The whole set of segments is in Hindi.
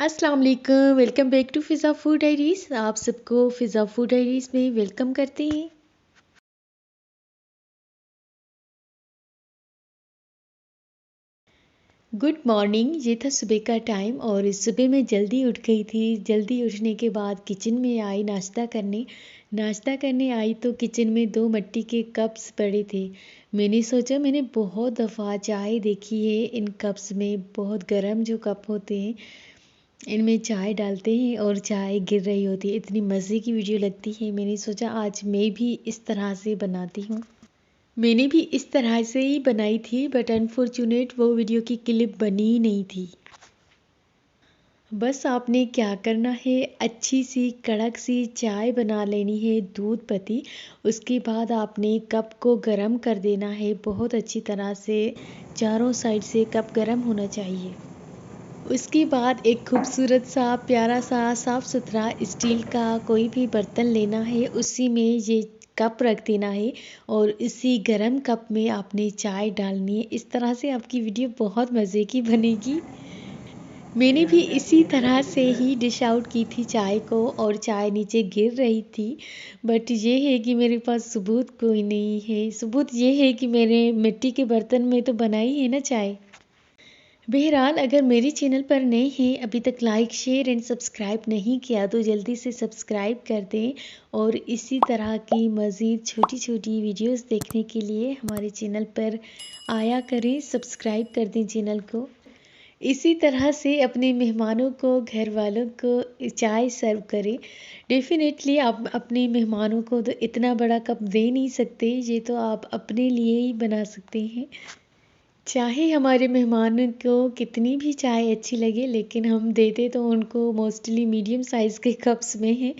अस्सलाम वालेकुम, welcome back to Fiza food diaries. आप सबको फ़िज़ा फूड डायरीज़ में वेलकम करते हैं। Good morning. ये था सुबह का टाइम और इस सुबह मैं जल्दी उठ गई थी। जल्दी उठने के बाद किचन में आई नाश्ता करने आई तो किचन में 2 मिट्टी के कप्स पड़े थे। मैंने सोचा, मैंने बहुत दफ़ा चाय देखी है इन कप्स में, बहुत गर्म जो कप होते हैं इनमें चाय डालते हैं और चाय गिर रही होती है। इतनी मज़े की वीडियो लगती है। मैंने सोचा आज मैं भी इस तरह से बनाती हूँ। मैंने भी इस तरह से ही बनाई थी बट अनफॉर्चुनेट वो वीडियो की क्लिप बनी ही नहीं थी। बस आपने क्या करना है, अच्छी सी कड़क सी चाय बना लेनी है, दूध पत्ती। उसके बाद आपने कप को गरम कर देना है बहुत अच्छी तरह से। चारों साइड से कप गरम होना चाहिए। उसके बाद एक खूबसूरत सा प्यारा सा साफ़ सुथरा स्टील का कोई भी बर्तन लेना है, उसी में ये कप रख देना है और इसी गरम कप में आपने चाय डालनी है। इस तरह से आपकी वीडियो बहुत मज़े की बनेगी। मैंने भी इसी तरह से ही डिश आउट की थी चाय को और चाय नीचे गिर रही थी। बट ये है कि मेरे पास सबूत कोई नहीं है। सबूत ये है कि मैंने मिट्टी के बर्तन में तो बनाई है ना चाय। बहरहाल, अगर मेरे चैनल पर नए हैं, अभी तक लाइक शेयर एंड सब्सक्राइब नहीं किया तो जल्दी से सब्सक्राइब कर दें और इसी तरह की मज़ीद छोटी छोटी वीडियोस देखने के लिए हमारे चैनल पर आया करें, सब्सक्राइब कर दें चैनल को। इसी तरह से अपने मेहमानों को, घर वालों को चाय सर्व करें। डेफ़िनेटली आप अपने मेहमानों को तो इतना बड़ा कप दे नहीं सकते, ये तो आप अपने लिए ही बना सकते हैं। चाहे हमारे मेहमानों को कितनी भी चाय अच्छी लगे लेकिन हम देते तो उनको मोस्टली मीडियम साइज़ के कप्स में हैं।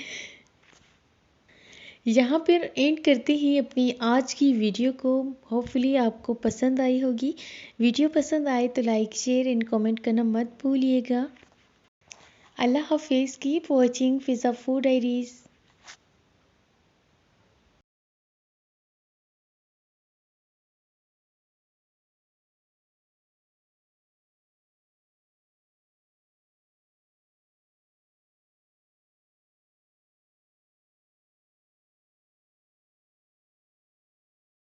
यहाँ पर एंड करते ही अपनी आज की वीडियो को। होपफुली आपको पसंद आई होगी। वीडियो पसंद आए तो लाइक शेयर एंड कमेंट करना मत भूलिएगा। अल्लाह हाफिज़। कीप वॉचिंग फ़िज़ा फूड डायरीज़।